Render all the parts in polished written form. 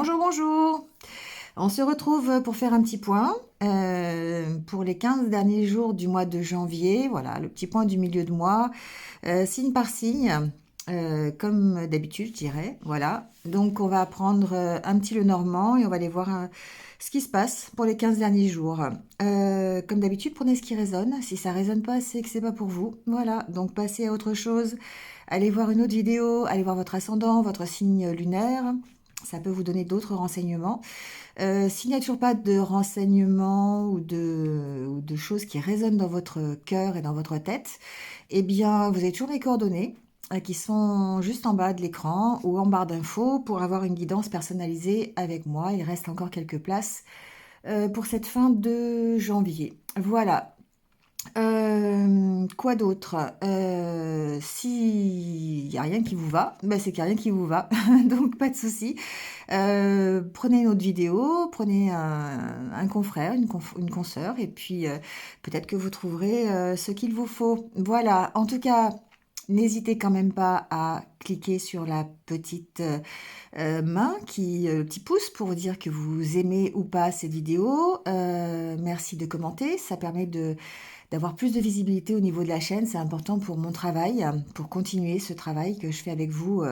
Bonjour, bonjour. On se retrouve pour faire un petit point pour les 15 derniers jours du mois de janvier. Voilà, le petit point du milieu de mois, signe par signe, comme d'habitude, je dirais. Voilà, donc on va prendre un petit le normand et on va aller voir ce qui se passe pour les 15 derniers jours. Comme d'habitude, prenez ce qui résonne. Si ça résonne pas, c'est que c'est pas pour vous. Voilà, donc passez à autre chose. Allez voir une autre vidéo, allez voir votre ascendant, votre signe lunaire. Ça peut vous donner d'autres renseignements. S'il n'y a toujours pas de renseignements ou de choses qui résonnent dans votre cœur et dans votre tête, eh bien, vous avez toujours mes coordonnées qui sont juste en bas de l'écran ou en barre d'infos pour avoir une guidance personnalisée avec moi. Il reste encore quelques places pour cette fin de janvier. Voilà. Quoi d'autre? S'il n'y a rien qui vous va, ben c'est qu'il n'y a rien qui vous va, donc pas de souci. Prenez une autre vidéo, prenez un confrère, une consoeur, et puis peut-être que vous trouverez ce qu'il vous faut. Voilà, en tout cas, n'hésitez quand même pas à cliquer sur la petite main, petit pouce pour dire que vous aimez ou pas cette vidéo. Merci de commenter, ça permet d'avoir plus de visibilité au niveau de la chaîne. C'est important pour mon travail, pour continuer ce travail que je fais avec vous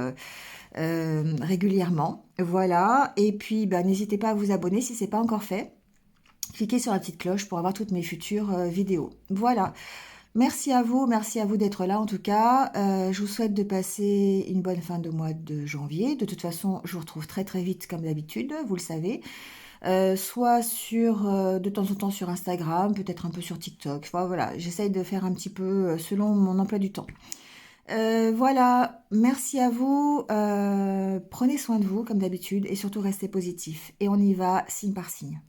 régulièrement. Voilà, et puis bah, n'hésitez pas à vous abonner si ce n'est pas encore fait. Cliquez sur la petite cloche pour avoir toutes mes futures vidéos. Voilà, merci à vous d'être là en tout cas. Je vous souhaite de passer une bonne fin de mois de janvier. De toute façon, je vous retrouve très très vite comme d'habitude, vous le savez. Soit de temps en temps sur Instagram, peut-être un peu sur TikTok. Enfin, voilà, j'essaye de faire un petit peu selon mon emploi du temps. Voilà, merci à vous. Prenez soin de vous comme d'habitude et surtout restez positif. Et on y va signe par signe.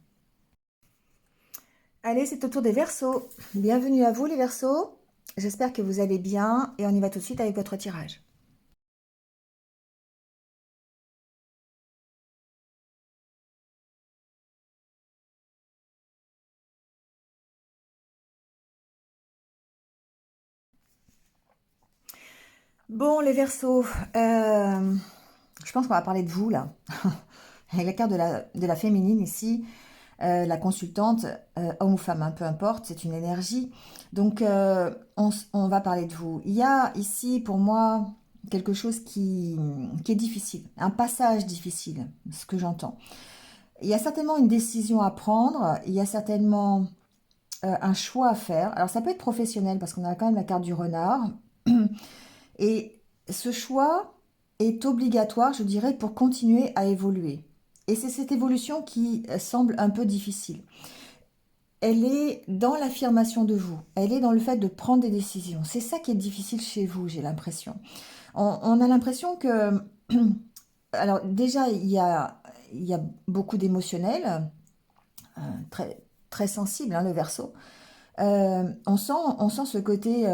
Allez, c'est au tour des Verseaux. Bienvenue à vous les Verseaux. J'espère que vous allez bien et on y va tout de suite avec votre tirage. Bon, les Verseaux, je pense qu'on va parler de vous là. Avec la carte de la féminine ici, la consultante, homme ou femme, hein, peu importe, c'est une énergie. Donc, on va parler de vous. Il y a ici, pour moi, quelque chose qui est difficile, un passage difficile, ce que j'entends. Il y a certainement une décision à prendre, il y a certainement un choix à faire. Alors, ça peut être professionnel, parce qu'on a quand même la carte du renard. Et ce choix est obligatoire, je dirais, pour continuer à évoluer. Et c'est cette évolution qui semble un peu difficile. Elle est dans l'affirmation de vous. Elle est dans le fait de prendre des décisions. C'est ça qui est difficile chez vous, j'ai l'impression. On a l'impression que... Alors déjà, il y a beaucoup d'émotionnel, très, très sensible, hein, le verso. On sent ce côté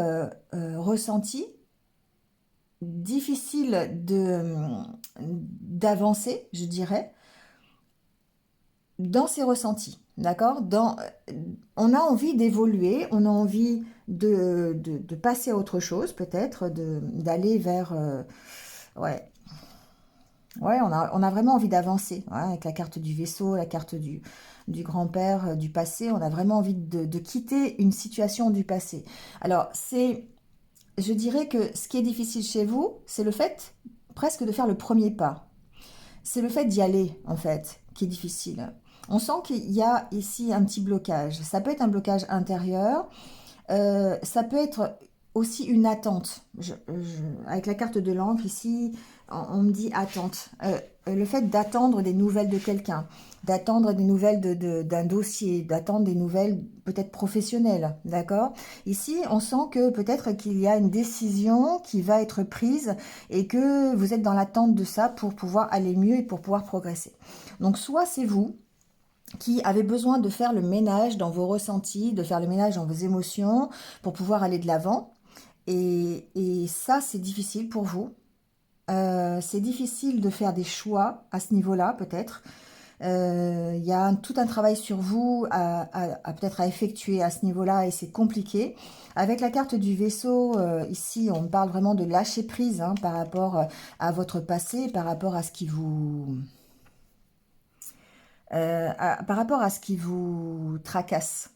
ressenti, difficile d'avancer, je dirais, dans ses ressentis, d'accord? On a envie d'évoluer, on a envie de passer à autre chose, peut-être, d'aller vers... ouais, ouais, on a vraiment envie d'avancer, ouais, avec la carte du vaisseau, la carte du grand-père, du passé, on a vraiment envie de quitter une situation du passé. Alors, je dirais que ce qui est difficile chez vous, c'est le fait presque de faire le premier pas. C'est le fait d'y aller, en fait, qui est difficile. On sent qu'il y a ici un petit blocage. Ça peut être un blocage intérieur, ça peut être aussi une attente. Avec la carte de l'encre ici, on me dit attente. Le fait d'attendre des nouvelles de quelqu'un, d'attendre des nouvelles d'un dossier, d'attendre des nouvelles peut-être professionnelles, d'accord? Ici, on sent que peut-être qu'il y a une décision qui va être prise et que vous êtes dans l'attente de ça pour pouvoir aller mieux et pour pouvoir progresser. Donc soit c'est vous qui avez besoin de faire le ménage dans vos ressentis, de faire le ménage dans vos émotions pour pouvoir aller de l'avant. Et ça, c'est difficile pour vous. C'est difficile de faire des choix à ce niveau-là, peut-être. Il y a tout un travail sur vous peut-être à effectuer à ce niveau-là et c'est compliqué. Avec la carte du vaisseau, ici, on parle vraiment de lâcher prise, hein, par rapport à votre passé, par rapport à ce qui vous par rapport à ce qui vous tracasse.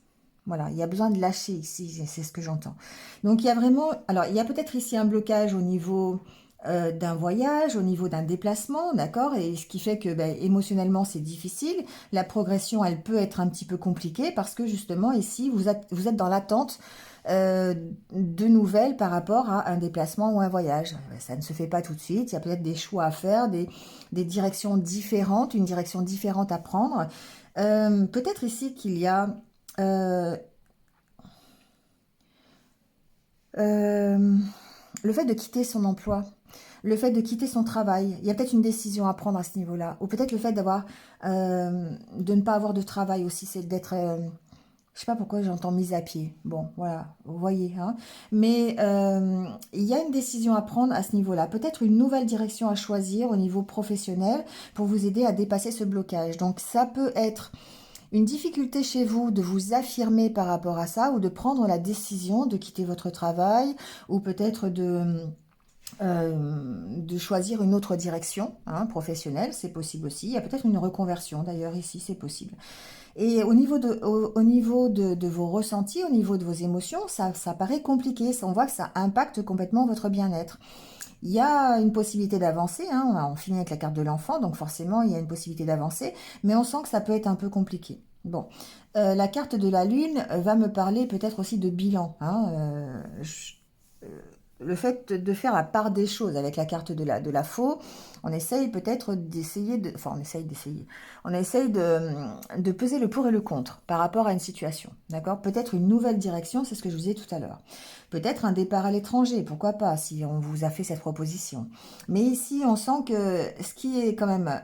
Voilà, il y a besoin de lâcher ici, c'est ce que j'entends. Donc il y a vraiment, alors il y a peut-être ici un blocage au niveau d'un voyage, au niveau d'un déplacement, d'accord? Et ce qui fait que ben, émotionnellement c'est difficile. La progression, elle peut être un petit peu compliquée parce que justement ici vous êtes dans l'attente euh, de nouvelles par rapport à un déplacement ou un voyage. Ça ne se fait pas tout de suite. Il y a peut-être des choix à faire, des directions différentes, une direction différente à prendre. Peut-être ici qu'il y a euh, euh, le fait de quitter son emploi, le fait de quitter son travail. Il y a peut-être une décision à prendre à ce niveau-là. Ou peut-être le fait de ne pas avoir de travail aussi, c'est d'être, je sais pas pourquoi j'entends mise à pied. Bon, voilà, vous voyez, hein. Mais il y a une décision à prendre à ce niveau-là. Peut-être une nouvelle direction à choisir au niveau professionnel pour vous aider à dépasser ce blocage. Donc ça peut être une difficulté chez vous de vous affirmer par rapport à ça ou de prendre la décision de quitter votre travail ou peut-être de choisir une autre direction hein, professionnelle, c'est possible aussi. Il y a peut-être une reconversion d'ailleurs ici, c'est possible. Et au niveau de vos ressentis, au niveau de vos émotions, ça paraît compliqué. On voit que ça impacte complètement votre bien-être. Il y a une possibilité d'avancer, hein, on finit avec la carte de l'enfant, donc forcément il y a une possibilité d'avancer, mais on sent que ça peut être un peu compliqué. Bon, la carte de la lune va me parler peut-être aussi de bilan, hein, le fait de faire la part des choses avec la carte de la faux, on essaye peut-être d'essayer de... Enfin, on essaye d'essayer. On essaye de peser le pour et le contre par rapport à une situation. D'accord? Peut-être une nouvelle direction, c'est ce que je vous disais tout à l'heure. Peut-être un départ à l'étranger, pourquoi pas, si on vous a fait cette proposition. Mais ici, on sent que ce qui est quand même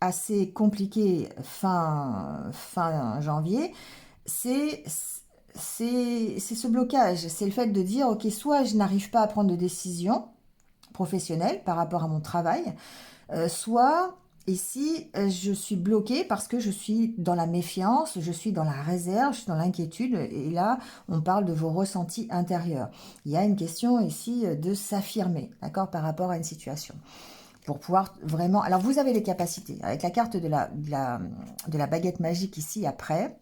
assez compliqué fin janvier, c'est c'est ce blocage, c'est le fait de dire, ok, soit je n'arrive pas à prendre de décision professionnelle par rapport à mon travail, soit ici je suis bloquée parce que je suis dans la méfiance, je suis dans la réserve, je suis dans l'inquiétude, et là on parle de vos ressentis intérieurs. Il y a une question ici de s'affirmer, d'accord, par rapport à une situation pour pouvoir vraiment... Alors, vous avez les capacités. Avec la carte de la baguette magique ici, après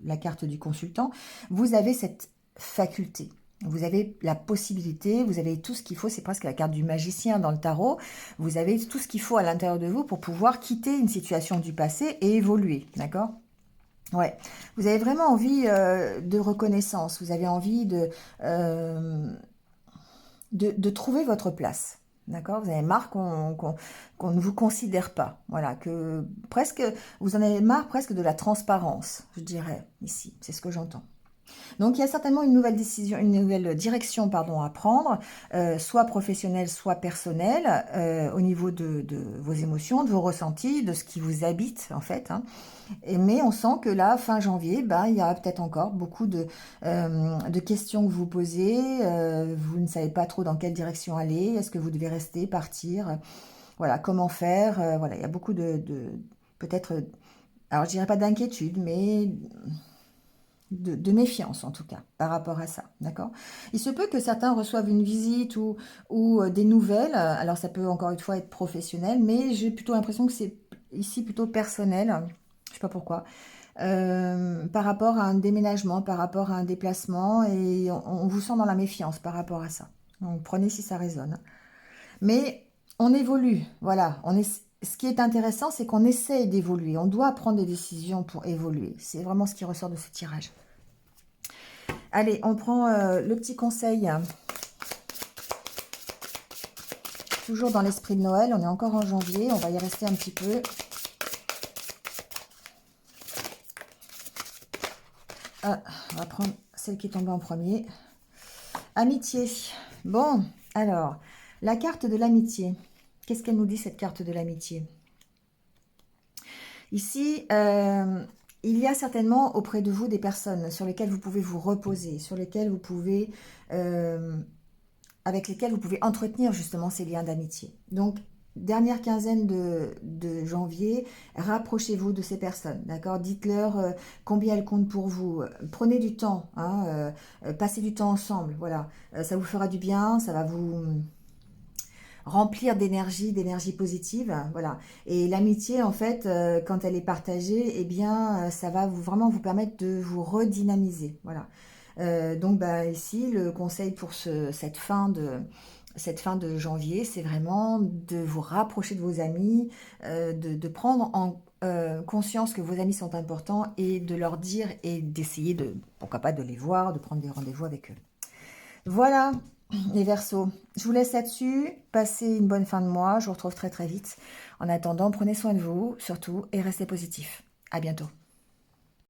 la carte du consultant, vous avez cette faculté. Vous avez la possibilité, vous avez tout ce qu'il faut, c'est presque la carte du magicien dans le tarot, vous avez tout ce qu'il faut à l'intérieur de vous pour pouvoir quitter une situation du passé et évoluer, d'accord? Ouais, vous avez vraiment envie de reconnaissance, vous avez envie euh, de trouver votre place. D'accord? Vous avez marre qu'on ne vous considère pas. Voilà, que presque, vous en avez marre presque de la transparence, je dirais, ici. C'est ce que j'entends. Donc il y a certainement une nouvelle décision, une nouvelle direction pardon, à prendre, soit professionnelle, soit personnelle, au niveau de vos émotions, de vos ressentis, de ce qui vous habite en fait, hein. Mais on sent que là, fin janvier, ben, il y a peut-être encore beaucoup de questions que vous posez. Vous ne savez pas trop dans quelle direction aller. Est-ce que vous devez rester, partir? Voilà, comment faire? Voilà, il y a beaucoup peut-être, alors je dirais pas d'inquiétude, mais de méfiance en tout cas par rapport à ça, d'accord? Il se peut que certains reçoivent une visite ou des nouvelles, alors ça peut encore une fois être professionnel, mais j'ai plutôt l'impression que c'est ici plutôt personnel, je sais pas pourquoi, par rapport à un déménagement, par rapport à un déplacement, et on vous sent dans la méfiance par rapport à ça. Donc prenez si ça résonne. Mais on évolue, voilà. Ce qui est intéressant, c'est qu'on essaye d'évoluer. On doit prendre des décisions pour évoluer. C'est vraiment ce qui ressort de ce tirage. Allez, on prend le petit conseil. Toujours dans l'esprit de Noël. On est encore en janvier. On va y rester un petit peu. Ah, on va prendre celle qui est tombée en premier. Amitié. Bon, alors, la carte de l'amitié. Qu'est-ce qu'elle nous dit, cette carte de l'amitié? Ici, il y a certainement auprès de vous des personnes sur lesquelles vous pouvez vous reposer, sur lesquelles vous pouvez, avec lesquelles vous pouvez entretenir justement ces liens d'amitié. Donc, dernière quinzaine de janvier, rapprochez-vous de ces personnes, d'accord? Dites-leur combien elles comptent pour vous. Prenez du temps, hein, passez du temps ensemble, voilà. Ça vous fera du bien, ça va vous remplir d'énergie positive, voilà. Et l'amitié, en fait, quand elle est partagée, eh bien, ça va vraiment vous permettre de vous redynamiser, voilà. Donc, bah, ici, le conseil pour cette fin de janvier, c'est vraiment de vous rapprocher de vos amis, de prendre en conscience que vos amis sont importants et de leur dire et d'essayer de, pourquoi pas, de les voir, de prendre des rendez-vous avec eux. Voilà, les Verseaux. Je vous laisse là-dessus. Passez une bonne fin de mois. Je vous retrouve très très vite. En attendant, prenez soin de vous, surtout, et restez positifs. À bientôt.